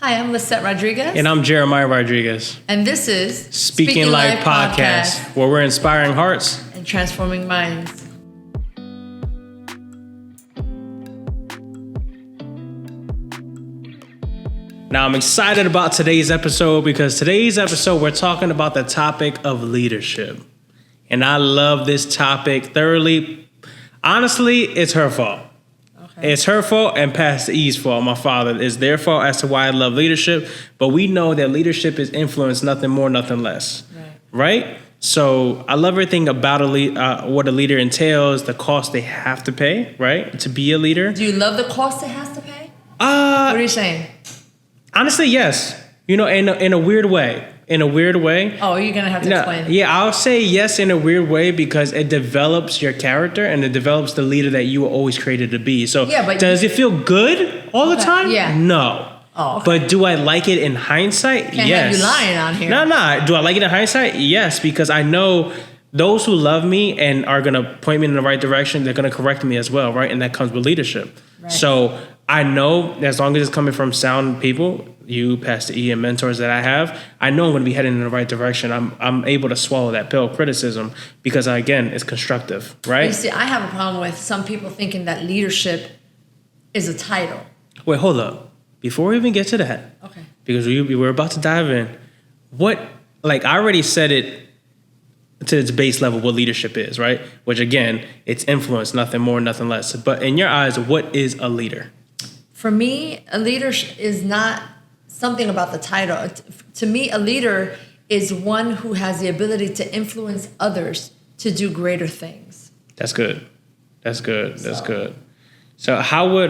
Hi, I'm Lisette Rodriguez. And I'm Jeremiah Rodriguez. And this is Speaking Life Podcast, where we're inspiring hearts and transforming minds. Now, I'm excited about today's episode because today's episode, we're talking about the topic of leadership. And I love this topic thoroughly. Honestly, it's her fault. Okay. It's her fault and Pastor E's fault, my father. It's their fault as to why I love leadership. But we know that leadership is influence, nothing more, nothing less. Right? So I love everything about what a leader entails, the cost they have to pay, right? To be a leader. Do you love the cost it has to pay? What are you saying? Honestly, yes. You know, in a weird way. In a weird way. Oh, you're going to have to explain. Yeah, I'll say yes in a weird way because it develops your character and it develops the leader that you were always created to be. So does it feel good all the time? Yeah. No. Oh, okay. But do I like it in hindsight? Can't yes. have you lying on here. No. Do I like it in hindsight? Yes, because I know those who love me and are going to point me in the right direction, they're going to correct me as well, right? And that comes with leadership. Right. So I know as long as it's coming from sound people, you, Pastor E, and mentors that I have, I know I'm going to be heading in the right direction. I'm able to swallow that pill of criticism because, again, it's constructive, right? You see, I have a problem with some people thinking that leadership is a title. Wait, hold up. Before we even get to that, okay, because we're about to dive in, I already said it to its base level, what leadership is, right? Which, again, it's influence, nothing more, nothing less. But in your eyes, what is a leader? For me, a leader is not something about the title. To me, a leader is one who has the ability to influence others to do greater things. That's good. That's good. So how would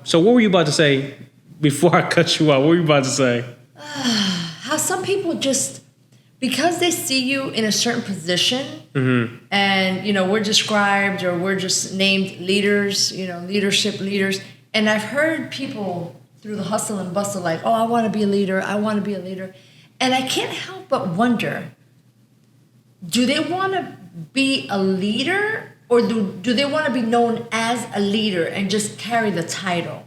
so what were you about to say before I cut you off? What were you about to say? How some people just, because they see you in a certain position, and we're described or we're just named leaders, leadership leaders. And I've heard people through the hustle and bustle like, oh, I want to be a leader. And I can't help but wonder, do they want to be a leader or do they want to be known as a leader and just carry the title?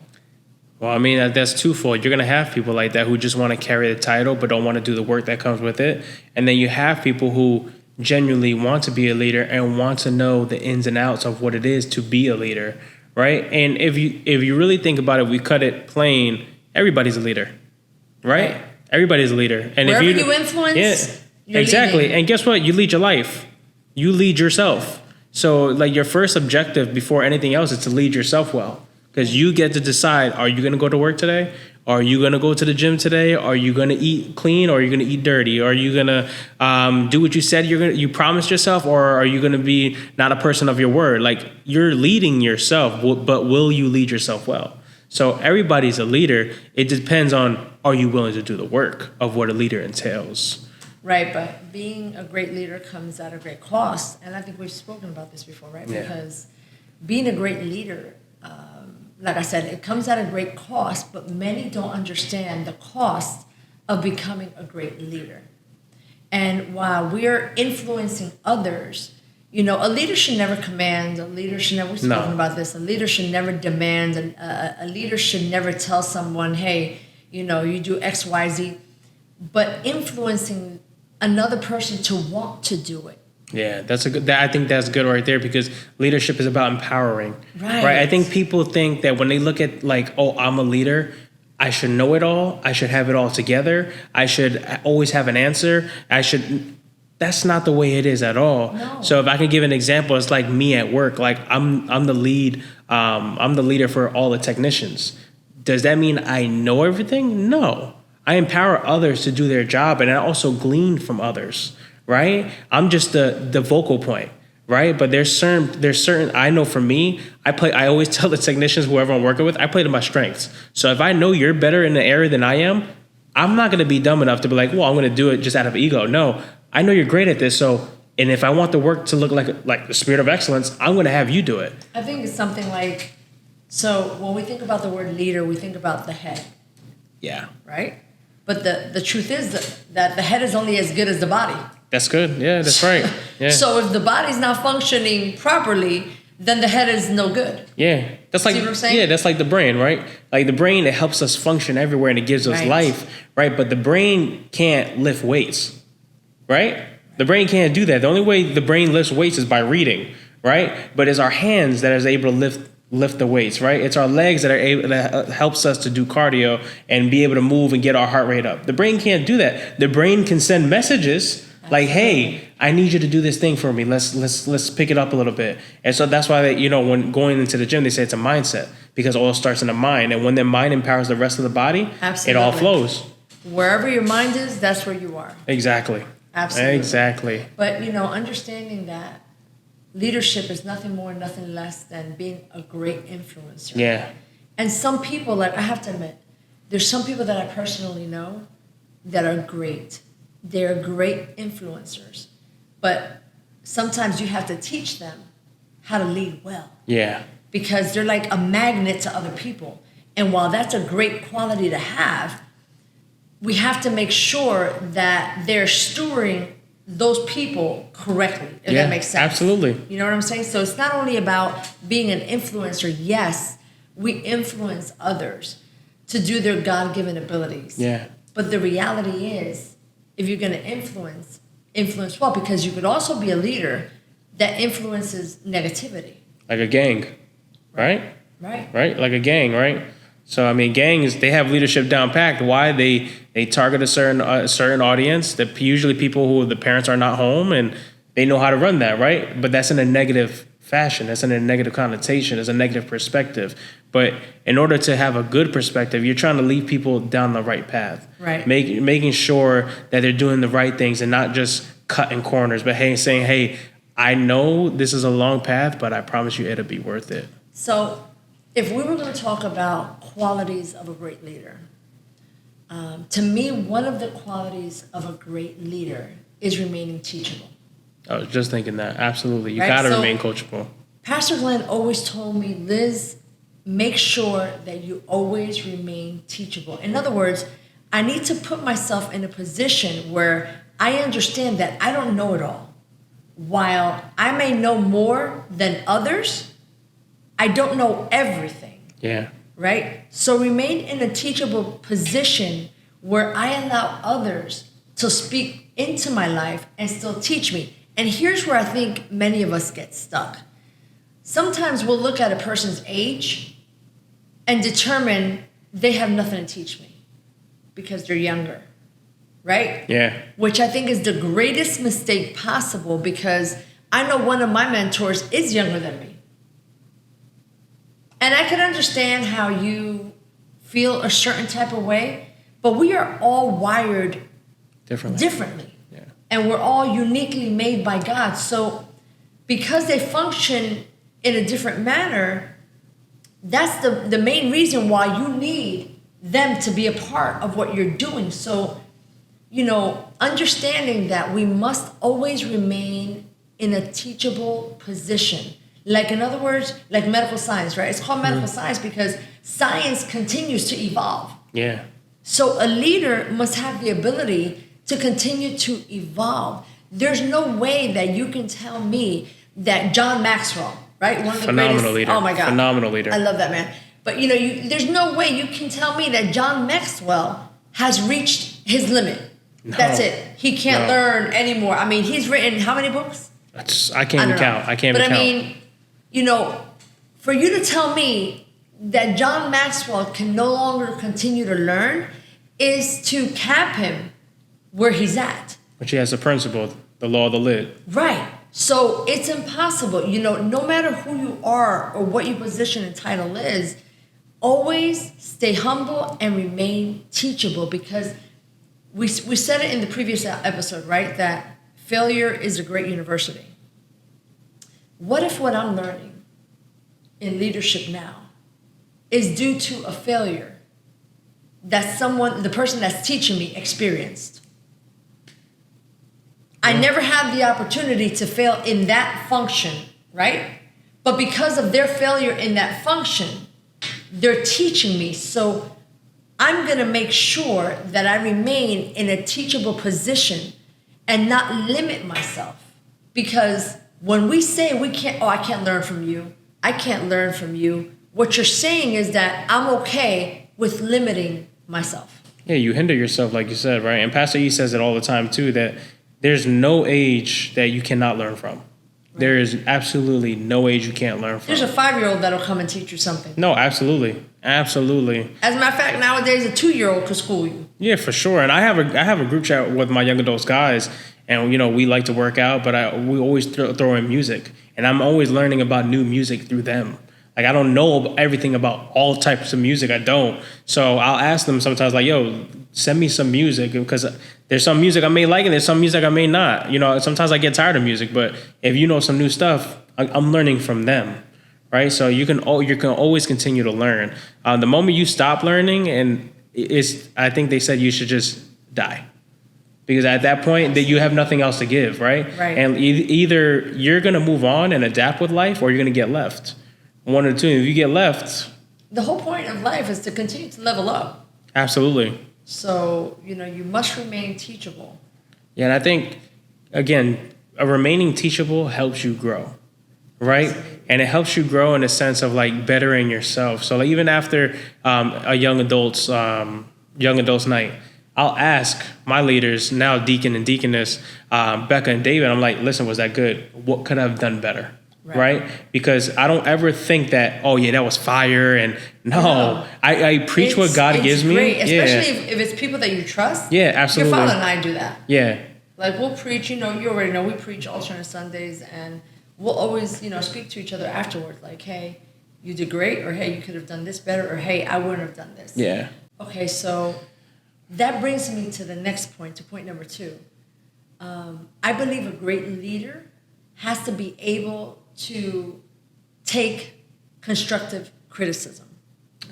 Well, I mean, that's twofold. You're going to have people like that who just want to carry the title but don't want to do the work that comes with it. And then you have people who genuinely want to be a leader and want to know the ins and outs of what it is to be a leader. Right? And if you really think about it, we cut it plain, everybody's a leader. Right? Everybody's a leader. And wherever you influence, you're exactly. leading. And guess what? You lead your life. You lead yourself. So your first objective before anything else is to lead yourself well. Because you get to decide, are you going to go to work today? Are you going to go to the gym today? Are you going to eat clean or are you going to eat dirty? Are you going to do what you said you promised yourself, or are you going to be not a person of your word? You're leading yourself, but will you lead yourself well? So everybody's a leader. It depends on, are you willing to do the work of what a leader entails? Right, but being a great leader comes at a great cost. And I think we've spoken about this before, right? Yeah. Because being a great leader, like I said, it comes at a great cost, but many don't understand the cost of becoming a great leader. And while we're influencing others, a leader should never command, a leader should never, we've spoken about this, a leader should never demand, a leader should never tell someone, hey, you do X, Y, Z, but influencing another person to want to do it. Yeah, I think that's good right there because leadership is about empowering. Right. I think people think that when they look at I'm a leader, I should know it all. I should have it all together. I should always have an answer. That's not the way it is at all. No. So if I can give an example, it's like me at work. I'm the lead. I'm the leader for all the technicians. Does that mean I know everything? No. I empower others to do their job, and I also glean from others. Right? I'm just the vocal point, right? But there's certain, I know for me, I always tell the technicians, whoever I'm working with, I play to my strengths. So if I know you're better in the area than I am, I'm not going to be dumb enough to be like, well, I'm going to do it just out of ego. No, I know you're great at this. And if I want the work to look like the spirit of excellence, I'm going to have you do it. I think it's something like, so when we think about the word leader, we think about the head. Yeah. Right? But the truth is that the head is only as good as the body. That's good. Yeah, that's right. Yeah. So if the body's not functioning properly, then the head is no good. Yeah, that's like See what I'm saying? yeah, that's like the brain, right? Like the brain, it helps us function everywhere and it gives us Right. life, right? But the brain can't lift weights, right? The brain can't do that. The only way the brain lifts weights is by reading, right? But it's our hands that is able to lift the weights, right? It's our legs that are able that helps us to do cardio and be able to move and get our heart rate up. The brain can't do that. The brain can send messages like, "Hey, I need you to do this thing for me. Let's pick it up a little bit." And so that's why when going into the gym, they say it's a mindset because all starts in the mind, and when the mind empowers the rest of the body, it all Absolutely. flows. Wherever your mind is, that's where you are. Exactly. Absolutely. Exactly. But, understanding that leadership is nothing more, nothing less than being a great influencer. Yeah. And some people, like I have to admit, there's some people that I personally know that are great. They're great influencers. But sometimes you have to teach them how to lead well. Yeah. Because they're like a magnet to other people. And while that's a great quality to have, we have to make sure that they're stewarding those people correctly, if Yeah, that makes sense. absolutely. You know what I'm saying? So it's not only about being an influencer. Yes, we influence others to do their God-given abilities. Yeah. But the reality is, if you're going to influence well, because you could also be a leader that influences negativity. Like a gang, right? Right. Right? Like a gang, right? So I mean, gangs, they have leadership down packed. Why? They target a certain audience. That usually people who the parents are not home, and they know how to run that, right? But that's in a negative fashion. That's in a negative connotation. It's a negative perspective. But in order to have a good perspective, you're trying to lead people down the right path. Right. Making sure that they're doing the right things and not just cutting corners, but saying, hey, I know this is a long path, but I promise you it'll be worth it. So if we were going to talk about qualities of a great leader, to me, one of the qualities of a great leader is remaining teachable. I was just thinking that. Absolutely. You Right, got to so- remain coachable. Pastor Glenn always told me, Liz, make sure that you always remain teachable. In other words, I need to put myself in a position where I understand that I don't know it all. While I may know more than others, I don't know everything. Yeah. Right? So remain in a teachable position where I allow others to speak into my life and still teach me. And here's where I think many of us get stuck. Sometimes we'll look at a person's age and determine they have nothing to teach me because they're younger, right? Yeah. Which I think is the greatest mistake possible because I know one of my mentors is younger than me. And I can understand how you feel a certain type of way, but we are all wired differently. Yeah. And we're all uniquely made by God. So because they function in a different manner, that's the main reason why you need them to be a part of what you're doing. So, understanding that we must always remain in a teachable position. Like, in other words, like medical science, right? It's called medical science because science continues to evolve. Yeah. So a leader must have the ability to continue to evolve. There's no way that you can tell me that John Maxwell, right? One of the Phenomenal greatest, leader. Oh my God. Phenomenal leader. I love that man. But there's no way you can tell me that John Maxwell has reached his limit. No. That's it. He can't No. learn anymore. I mean, he's written how many books? I can't even count. I can't But even I count. mean, for you to tell me that John Maxwell can no longer continue to learn is to cap him where he's at. But she has a principle, the law of the lid. Right. So it's impossible. No matter who you are or what your position and title is, always stay humble and remain teachable because we said it in the previous episode, right? That failure is a great university. What if what I'm learning in leadership now is due to a failure that the person that's teaching me experienced? I never had the opportunity to fail in that function, right? But because of their failure in that function, they're teaching me. So I'm going to make sure that I remain in a teachable position and not limit myself because when we say we can't, oh, I can't learn from you, I can't learn from you, what you're saying is that I'm okay with limiting myself. Yeah, you hinder yourself, like you said, right? And Pastor E says it all the time too, that there's no age that you cannot learn from. Right. There is absolutely no age you can't learn from. There's a 5-year-old that'll come and teach you something. No, absolutely. Absolutely. As a matter of fact, nowadays a 2-year-old could school you. Yeah, for sure. And I have a group chat with my young adults guys, and we like to work out, but we always throw in music, and I'm always learning about new music through them. Like, I don't know everything about all types of music. I don't. So I'll ask them sometimes, like, yo, send me some music, because there's some music I may like and there's some music I may not. Sometimes I get tired of music, but if you know some new stuff, I'm learning from them, right? So you can always continue to learn. The moment you stop learning, and I think they said you should just die. Because at that point, that you have nothing else to give, right? Right. And either you're going to move on and adapt with life, or you're going to get left. One or two. If you get left, the whole point of life is to continue to level up. Absolutely. So, you must remain teachable. Yeah, and I think, again, remaining teachable helps you grow, right? Absolutely. And it helps you grow in a sense of like bettering yourself. So like, even after a young adults night, I'll ask my leaders, now deacon and deaconess, Becca and David, I'm like, listen, was that good? What could I have done better? Right? Because I don't ever think that, oh yeah, that was fire. And no. I preach what God gives me. Great. Especially if it's people that you trust. Yeah, absolutely. Your father and I do that. Yeah. Like, we'll preach, you already know, we preach alternate Sundays, and we'll always, speak to each other afterwards. Like, hey, you did great, or hey, you could have done this better, or hey, I wouldn't have done this. Yeah. Okay, so that brings me to the next point, to point number 2. I believe a great leader has to be able to take constructive criticism.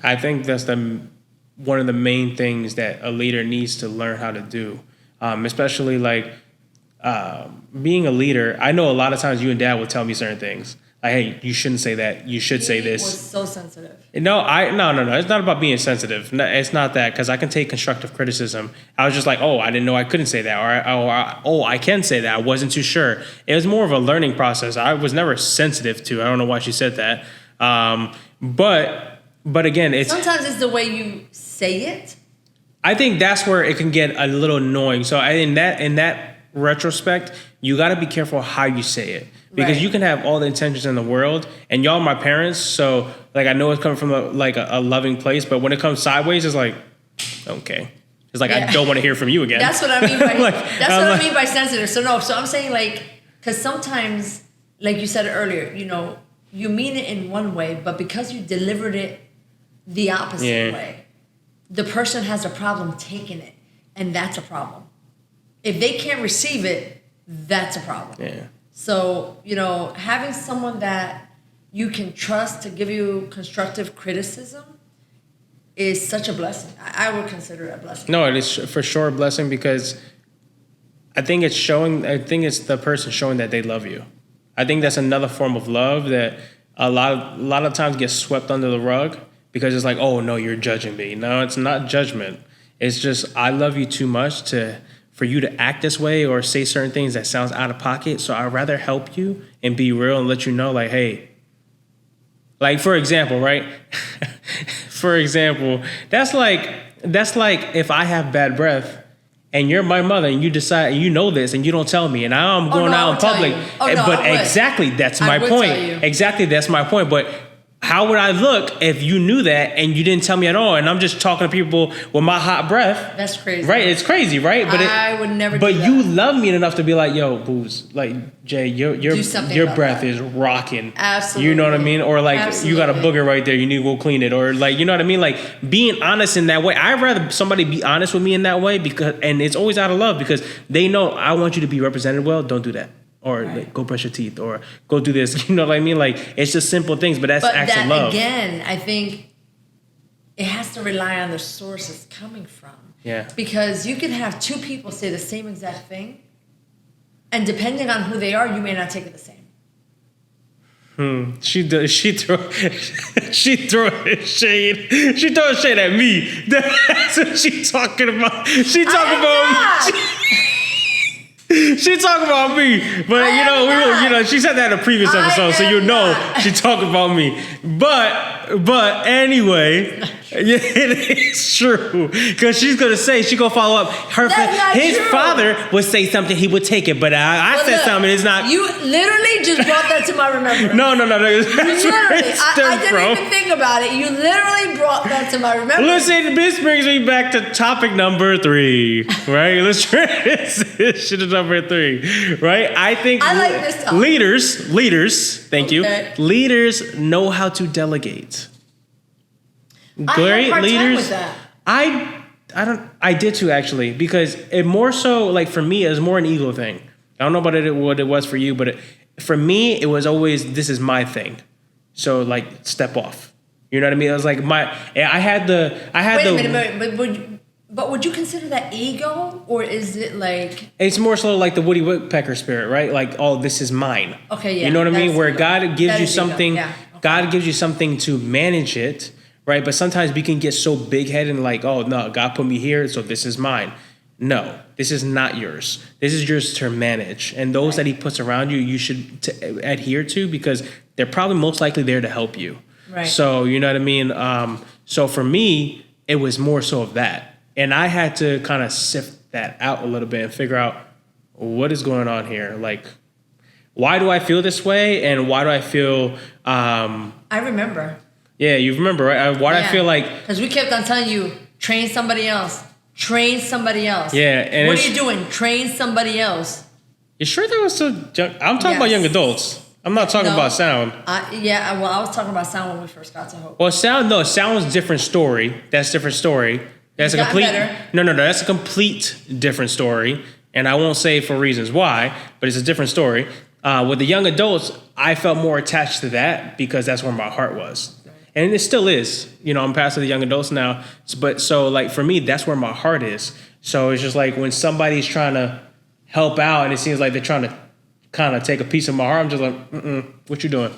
I think that's one of the main things that a leader needs to learn how to do, especially like being a leader. I know a lot of times you and Dad will tell me certain things. Like, hey, you shouldn't say that. You should say this. He was so sensitive. No. It's not about being sensitive. No, it's not that, because I can take constructive criticism. I was just like, oh, I didn't know I couldn't say that, or I can say that. I wasn't too sure. It was more of a learning process. I was never sensitive to. I don't know why she said that. But again, sometimes it's the way you say it. I think that's where it can get a little annoying. So in that retrospect, you got to be careful how you say it. Because you can have all the intentions in the world, and y'all are my parents, so like I know it's coming from a loving place, but when it comes sideways, it's like, okay, it's like I don't want to hear from you again. That's what I mean by I mean by sensitive. So I'm saying, like, because sometimes, like you said earlier, you mean it in one way, but because you delivered it the opposite way, the person has a problem taking it, and that's a problem. If they can't receive it, that's a problem. Yeah. So, having someone that you can trust to give you constructive criticism is such a blessing. I would consider it a blessing. No, it is for sure a blessing, because I think it's the person showing that they love you. I think that's another form of love that a lot of times gets swept under the rug, because it's like, oh no, you're judging me. No, it's not judgment. It's just, I love you too much for you to act this way or say certain things that sounds out of pocket. So I'd rather help you and be real and let you know, like, hey, like, for example, right? For example, that's like if I have bad breath and you're my mother and you decide, you know this, and you don't tell me, and now I'm going out in public. But exactly, that's my point. Exactly, that's my point. But how would I look if you knew that and you didn't tell me at all? And I'm just talking to people with my hot breath. That's crazy. Right? It's crazy, right? But I would never do But that. you love me enough to be like, yo, Booze, like, Jay, your breath is rocking. Absolutely. You know what I mean? Or like, Absolutely. You got a booger right there, you need to go clean it. Or like, you know what I mean? Like, being honest in that way. I'd rather somebody be honest with me in that way, and it's always out of love, because they know I want you to be represented well. Don't do that. Or like, go brush your teeth, or go do this. You know what I mean? Like, it's just simple things, but that's acts of love. Again, I think it has to rely on the source it's coming from. Yeah. Because you can have two people say the same exact thing, and depending on who they are, you may not take it the same. She throw shade. She throw shade at me. That's what she talking about. She talking about. She talk about me, but she said that in a previous episode, so she talk about me. But anyway, yeah, it is true because she's gonna follow up. His father would say something, he would take it, but I said something. It's not. You literally just brought that to my remembrance. No. That's literally, I didn't even think about it. You literally brought that to my remembrance. Listen, this brings me back to topic number 3, right? Let's transition to number 3, right? I think I like this topic. Leaders, thank you. Leaders know how to delegate. Great leaders. Time with that. I did too, actually, because it more so, like, for me, it was more an ego thing. I don't know about what it was for you, but for me, it was always, this is my thing. So, like, step off. You know what I mean? It was like Wait a minute, but would you consider that ego, or is it like? It's more so like the Woody Woodpecker spirit, right? Like, oh, this is mine. Okay, yeah. You know what I mean? Where God gives you something, yeah. Okay. God gives you something to manage it, right? But sometimes we can get so big-headed and like, oh no, God put me here, so this is mine. No, this is not yours. This is yours to manage, and those that He puts around you, you should adhere to because they're probably most likely there to help you. Right. So you know what I mean. So for me, it was more so of that. And I had to kind of sift that out a little bit and figure out what is going on here. Like, why do I feel this way? And why do I feel... I remember. Yeah, you remember, right? Why do I feel like... Because we kept on telling you, train somebody else. Train somebody else. Yeah. And what are you doing? Train somebody else. You sure that was so... I'm talking about young adults. I'm not talking about sound. I was talking about sound when we first got to Hope. Well, sound was a different story. That's a different story. That's a complete better. No, that's a complete different story, and I won't say for reasons why, but it's a different story. With the young adults, I felt more attached to that because that's where my heart was, and it still is. You know, I'm past the young adults now, but so like for me, that's where my heart is. So it's just like when somebody's trying to help out, and it seems like they're trying to kind of take a piece of my heart. I'm just like, what you doing?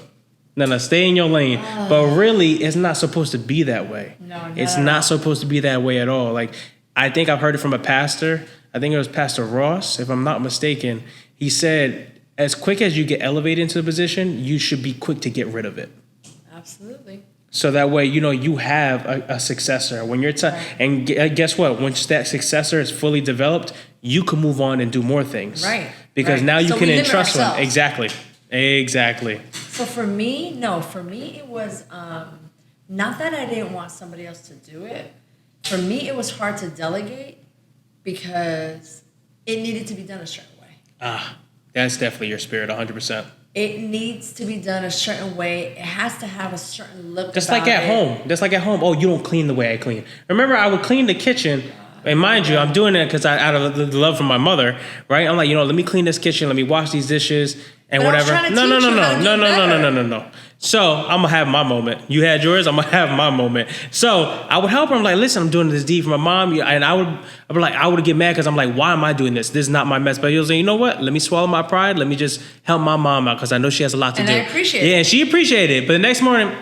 No, stay in your lane. But really, it's not supposed to be that way. No, it's not supposed to be that way at all. Like, I think I've heard it from a pastor. I think it was Pastor Ross, if I'm not mistaken. He said, as quick as you get elevated into the position, you should be quick to get rid of it. Absolutely. So that way, you have a successor. When you're and guess what? Once that successor is fully developed, you can move on and do more things. Right. Because now you can entrust them. Exactly. So for me, it was not that I didn't want somebody else to do it. For me, it was hard to delegate because it needed to be done a certain way. That's definitely your spirit, 100%. It needs to be done a certain way. It has to have a certain look. Just like at home. Oh, you don't clean the way I clean. Remember, I would clean the kitchen. And mind you, I'm doing it because out of the love for my mother, right? I'm like, let me clean this kitchen. Let me wash these dishes and whatever. No. So I'm gonna have my moment. You had yours. I'm gonna have my moment. So I would help her. I'm like, listen, I'm doing this deed for my mom, and I would get mad because I'm like, why am I doing this? This is not my mess. But you'll say, you know what? Let me swallow my pride. Let me just help my mom out because I know she has a lot to do. And I appreciate it. Yeah, and she appreciated it. But the next morning,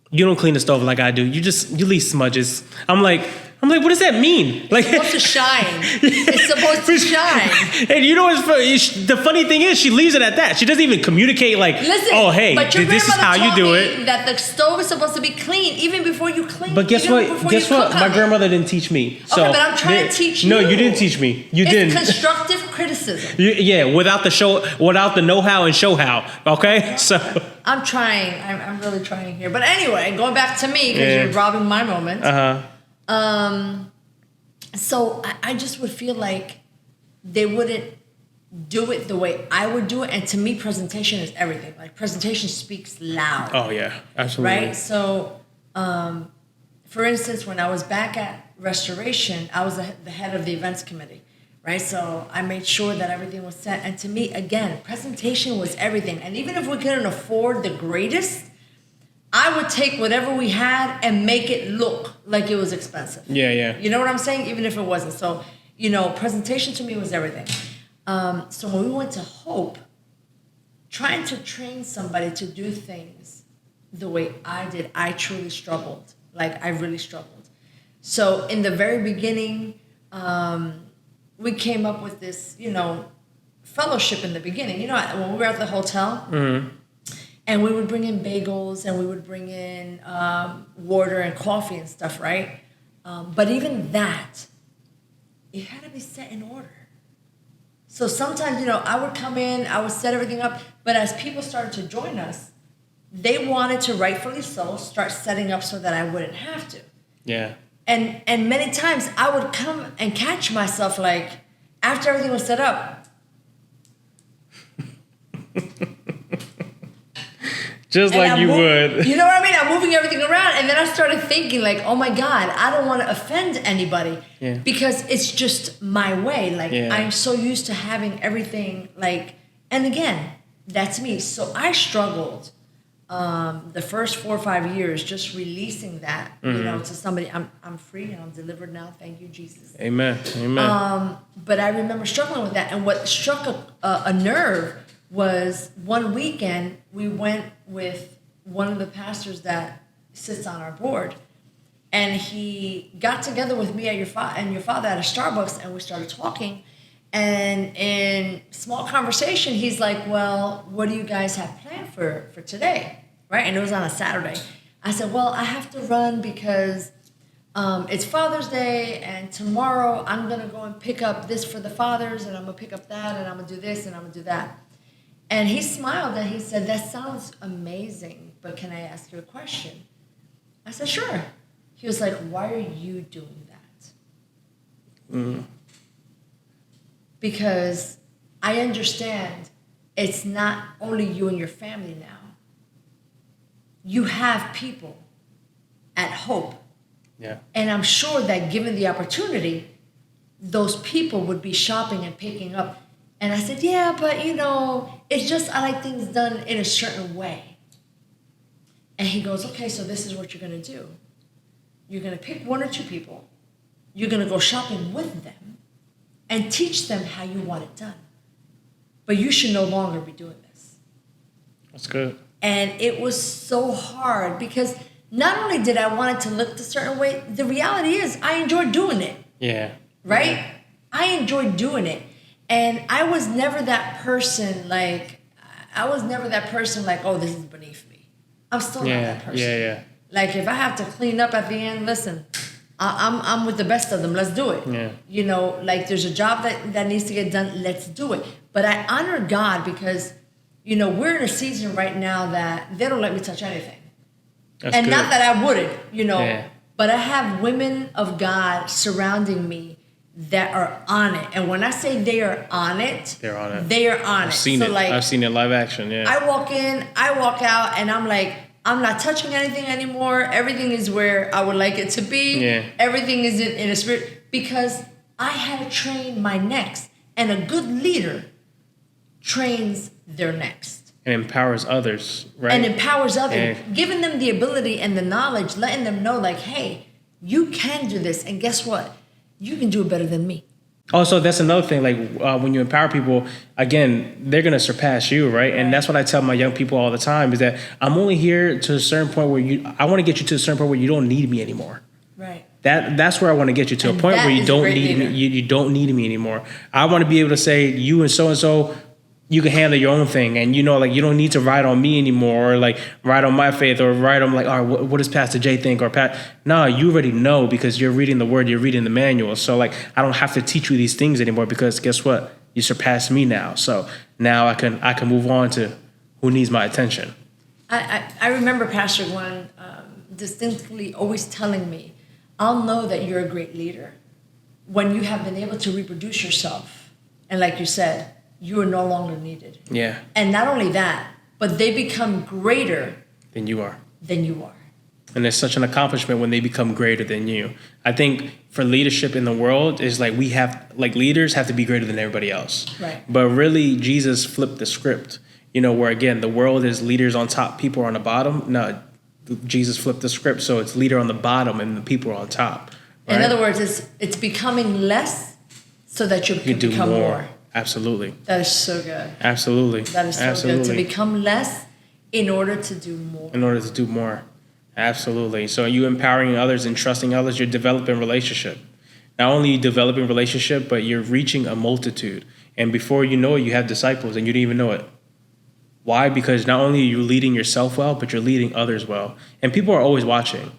you don't clean the stove like I do. You leave smudges. I'm like, what does that mean? Like, it's supposed to shine. It's supposed to shine. And you know what's funny? The funny thing is, she leaves it at that. She doesn't even communicate like, listen, oh, hey, this is how you do it. That the stove is supposed to be clean even before you clean. But guess what? My grandmother didn't teach me. So okay, but I'm trying to teach you. No, you didn't teach me. You didn't. It's constructive criticism. Without the know-how and show-how. Okay, so I'm trying. I'm really trying here. But anyway, going back to me because you're robbing my moment. So I just would feel like they wouldn't do it the way I would do it. And to me, presentation is everything. Like, presentation speaks loud. Oh, yeah. Absolutely. Right? So, for instance, when I was back at Restoration, I was the head of the events committee. Right? So I made sure that everything was set. And to me, again, presentation was everything. And even if we couldn't afford the greatest, I would take whatever we had and make it look like it was expensive. Yeah. You know what I'm saying? Even if it wasn't. So, presentation to me was everything. So when we went to Hope, trying to train somebody to do things the way I did, I truly struggled. Like, I really struggled. So in the very beginning, we came up with this, fellowship in the beginning. You know, when we were at the hotel, and we would bring in bagels and we would bring in water and coffee and stuff, right? But even that, it had to be set in order. So sometimes, you know, I would come in, I would set everything up, but as people started to join us, they wanted to, rightfully so, start setting up so that I wouldn't have to. Yeah. And many times I would come and catch myself, like, after everything was set up. Just like you would. You know what I mean? I'm moving everything around. And then I started thinking, like, oh my God, I don't want to offend anybody. Yeah. Because it's just my way. Like, Yeah. I'm so used to having everything, like, and again, that's me. So I struggled the first 4 or 5 years just releasing that, you know, to somebody. I'm free and I'm delivered now. Thank you, Jesus. Amen. Amen. But I remember struggling with that. And what struck a nerve was one weekend we went with one of the pastors that sits on our board, and he got together with me and your father at a Starbucks, and we started talking. And in small conversation, he's like, well, what do you guys have planned for today? Right? And it was on a Saturday. I said, well, I have to run because it's Father's Day, and tomorrow I'm going to go and pick up this for the fathers, and I'm going to pick up that, and I'm going to do this, and I'm going to do that. And he smiled and he said, that sounds amazing, but can I ask you a question? I said, sure. He was like, why are you doing that? Because I understand it's not only you and your family now. You have people at Hope. Yeah. And I'm sure that given the opportunity, those people would be shopping and picking up. And I said, yeah, but you know, it's just I like things done in a certain way. And he goes, okay, so this is what you're going to do. You're going to pick 1 or 2 people. You're going to go shopping with them and teach them how you want it done. But you should no longer be doing this. That's good. And it was so hard because not only did I want it to look a certain way, the reality is I enjoyed doing it. Yeah. Right? Yeah. I enjoyed doing it. And I was never that person like, oh, this is beneath me. I'm still not that person. Yeah. Like, if I have to clean up at the end, listen, I'm with the best of them. Let's do it. Yeah. You know, like there's a job that needs to get done. Let's do it. But I honor God because, you know, we're in a season right now that they don't let me touch anything. That's and good. not that I wouldn't, you know, Yeah. but I have women of God surrounding me that are on it. And when I say they are on it, They're on it. They are on it. I've seen it. Like, I've seen it live action. Yeah. I walk in, I walk out, and I'm like, I'm not touching anything anymore. Everything is where I would like it to be. Yeah. Everything is in a spirit because I had to train my next. And a good leader trains their next. And empowers others, right? And empowers others, Yeah. giving them the ability and the knowledge, letting them know, like, hey, you can do this. And guess what? You can do it better than me. Also, that's another thing. Like when you empower people, again, they're gonna surpass you, right? And that's what I tell my young people all the time: is that I'm only here to a certain point where I want to get you to a certain point where you don't need me anymore. Right. That's where I want to get you to And a point that where you is don't great need me. leader. You don't need me anymore. I want to be able to say you and so, you can handle your own thing, and you know, like you don't need to ride on me anymore, or like ride on my faith, or ride on like, all right, what does Pastor Jay think, or Pat? No, you already know because you're reading the Word, you're reading the manual. So like, I don't have to teach you these things anymore because guess what? You surpassed me now. So now I can move on to who needs my attention. I remember Pastor Gwen distinctly always telling me, I'll know that you're a great leader when you have been able to reproduce yourself. And like you said, you are no longer needed. Yeah. And not only that, but they become greater Than you are. than you are. And it's such an accomplishment when they become greater than you. I think for leadership in the world is like leaders have to be greater than everybody else. Right. But really, Jesus flipped the script. You know, where again, the world is leaders on top, people are on the bottom. No, Jesus flipped the script. So it's leader on the bottom and the people are on top. Right? In other words, it's becoming less so that you can do become more. Absolutely. That is so good. Absolutely. That is so Absolutely. good. To become less in order to do more. In order to do more. Absolutely. So you empowering others and trusting others, you're developing relationship. Not only are you developing relationship, but you're reaching a multitude. And before you know it, you have disciples and you didn't even know it. Why? Because not only are you leading yourself well, but you're leading others well. And people are always watching.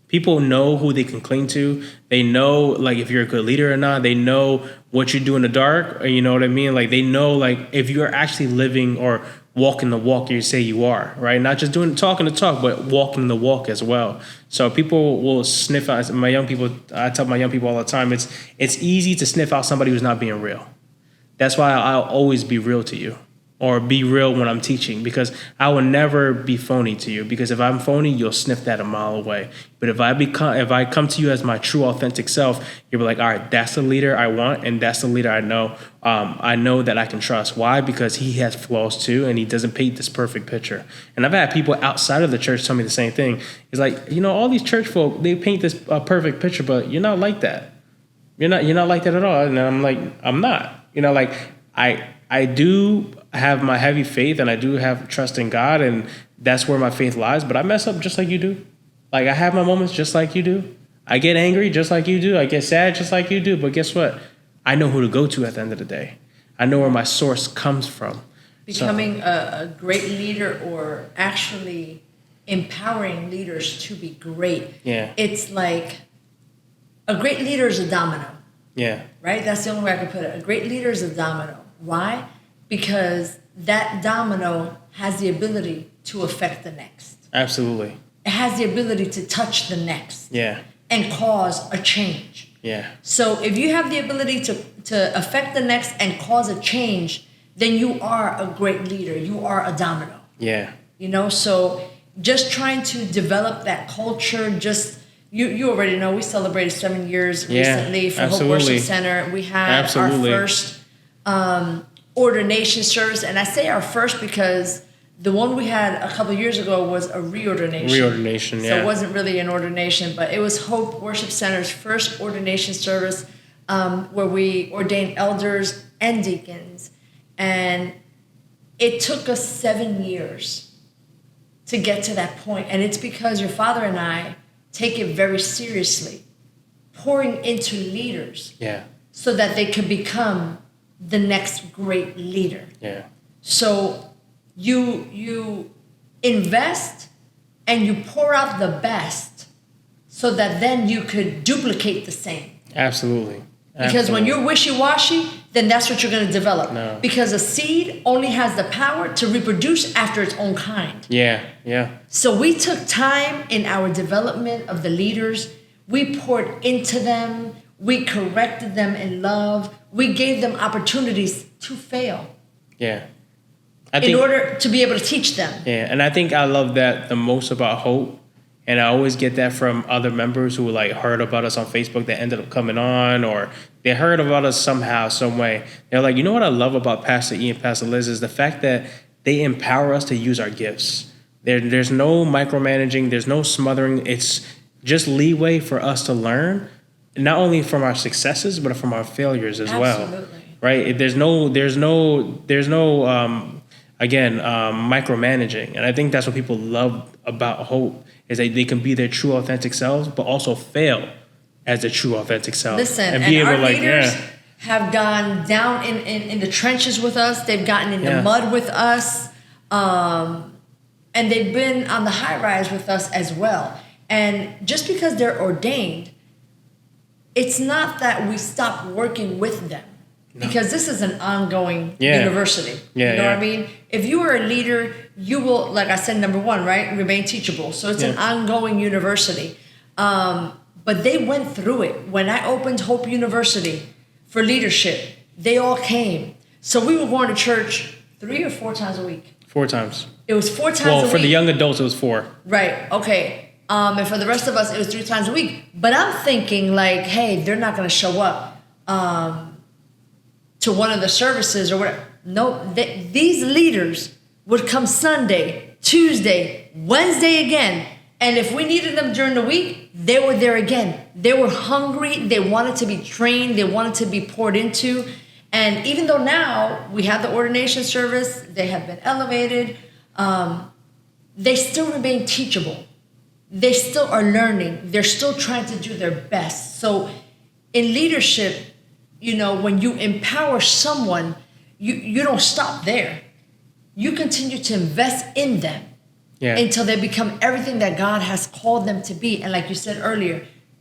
People know who they can cling to. They know, like, if you're a good leader or not. They know what you do in the dark. Or, you know what I mean? Like, they know, like, if you're actually living or walking the walk you say you are, right? Not just talking the talk, but walking the walk as well. So people will sniff out. I tell my young people all the time, it's easy to sniff out somebody who's not being real. That's why I'll always be real to you, or be real when I'm teaching, because I will never be phony to you. Because if I'm phony, you'll sniff that a mile away. But if I come to you as my true, authentic self, you'll be like, all right, that's the leader I want, and that's the leader I know. I know that I can trust. Why? Because he has flaws too, and he doesn't paint this perfect picture. And I've had people outside of the church tell me the same thing. It's like, all these church folk, they paint this perfect picture, but you're not like that. You're not like that at all. And I'm like, I'm not. I do have my heavy faith, and I do have trust in God, and that's where my faith lies. But I mess up just like you do. Like, I have my moments just like you do. I get angry just like you do. I get sad just like you do. But guess what? I know who to go to at the end of the day. I know where my source comes from. Becoming a great leader, or actually empowering leaders to be great. Yeah. It's like a great leader is a domino. Yeah. Right? That's the only way I can put it. A great leader is a domino. Why? Because that domino has the ability to affect the next. Absolutely. It has the ability to touch the next. Yeah. And cause a change. Yeah. So if you have the ability to affect the next and cause a change, then you are a great leader. You are a domino. Yeah. So just trying to develop that culture, you already know, we celebrated 7 years recently for Hope Worship Center. We had our first ordination service. And I say our first because the one we had a couple of years ago was a reordination. Reordination, yeah. So it wasn't really an ordination, but it was Hope Worship Center's first ordination service, where we ordained elders and deacons. And it took us 7 years to get to that point. And it's because your father and I take it very seriously, pouring into leaders, so that they could become the next great leader. Yeah. So you invest and you pour out the best, so that then you could duplicate the same. Absolutely. Because when you're wishy-washy, then that's what you're going to develop. No. Because a seed only has the power to reproduce after its own kind. Yeah, yeah. So we took time in our development of the leaders. We poured into them. We corrected them in love. We gave them opportunities to fail. Yeah. In order to be able to teach them. Yeah, and I think I love that the most about Hope. And I always get that from other members who heard about us on Facebook that ended up coming on, or they heard about us somehow, some way. They're like, you know what I love about Pastor E and Pastor Liz is the fact that they empower us to use our gifts. There's no micromanaging. There's no smothering. It's just leeway for us to learn, not only from our successes, but from our failures as well. Absolutely. Right? There's no micromanaging. And I think that's what people love about Hope, is that they can be their true, authentic selves, but also fail as their true, authentic selves. Listen, and our leaders have gone down in the trenches with us. They've gotten in the mud with us. And they've been on the high rise with us as well. And just because they're ordained, it's not that we stop working with them. No. Because this is an ongoing university. You know what I mean? If you are a leader, you will, like I said, number one, right? Remain teachable. So it's an ongoing university. But they went through it. When I opened Hope University for leadership, they all came. So we were going to church 3 or 4 times a week. 4 times. It was 4 times a week. Well, for the young adults, it was 4. Right. Okay. And for the rest of us, it was 3 times a week. But I'm thinking hey, they're not going to show up to one of the services or whatever. No, these leaders would come Sunday, Tuesday, Wednesday again. And if we needed them during the week, they were there again. They were hungry. They wanted to be trained. They wanted to be poured into. And even though now we have the ordination service, they have been elevated, they still remain teachable. They still are learning. They're still trying to do their best. So in leadership, when you empower someone, you don't stop there. You continue to invest in them Yeah. until they become everything that God has called them to be. And like you said earlier,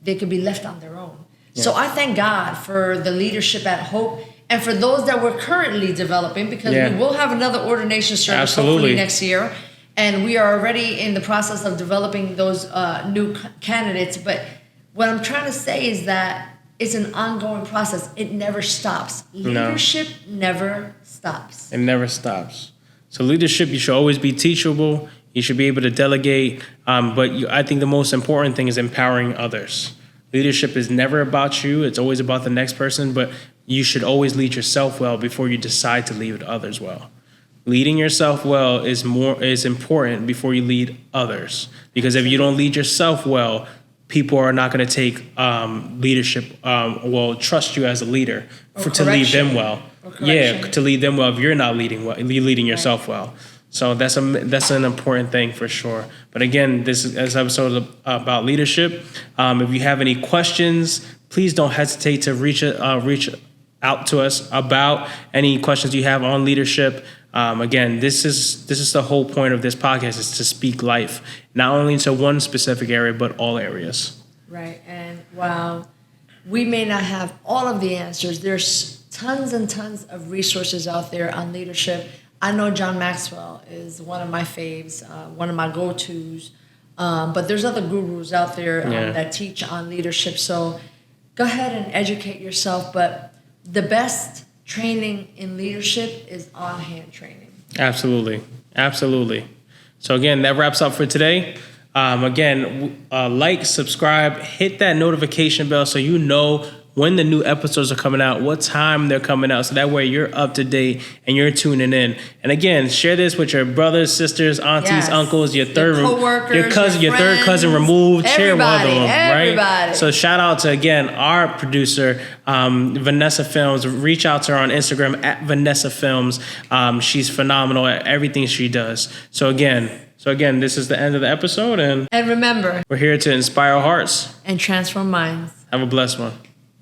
they could be left on their own. So I thank God for the leadership at Hope and for those that we're currently developing, because we will have another ordination service hopefully next year. And we are already in the process of developing those new candidates. But what I'm trying to say is that it's an ongoing process. It never stops. Leadership never stops. It never stops. So leadership, you should always be teachable. You should be able to delegate. I think the most important thing is empowering others. Leadership is never about you. It's always about the next person. But you should always lead yourself well before you decide to lead others well. Leading yourself well is important before you lead others. Because if you don't lead yourself well, people are not going to take leadership, trust you as a leader to lead them well. Yeah, to lead them well if you're not leading yourself well. So that's an important thing for sure. But again, this episode is about leadership. If you have any questions, please don't hesitate to reach out to us about any questions you have on leadership. Again, this is the whole point of this podcast, is to speak life, not only to one specific area, but all areas. Right. And while we may not have all of the answers, there's tons and tons of resources out there on leadership. I know John Maxwell is one of my faves, one of my go-tos. But there's other gurus out there that teach on leadership. So go ahead and educate yourself. But the best training in leadership is on-hand training. Absolutely. So again, that wraps up for today. Like, subscribe, hit that notification bell so you know when the new episodes are coming out, what time they're coming out, so that way you're up to date and you're tuning in. And again, share this with your brothers, sisters, aunties, uncles, your third cousin removed. Share with them, right? So shout out to, again, our producer, Vanessa Films. Reach out to her on Instagram at Vanessa Films. She's phenomenal at everything she does. So again, this is the end of the episode, and remember, we're here to inspire hearts and transform minds. Have a blessed one.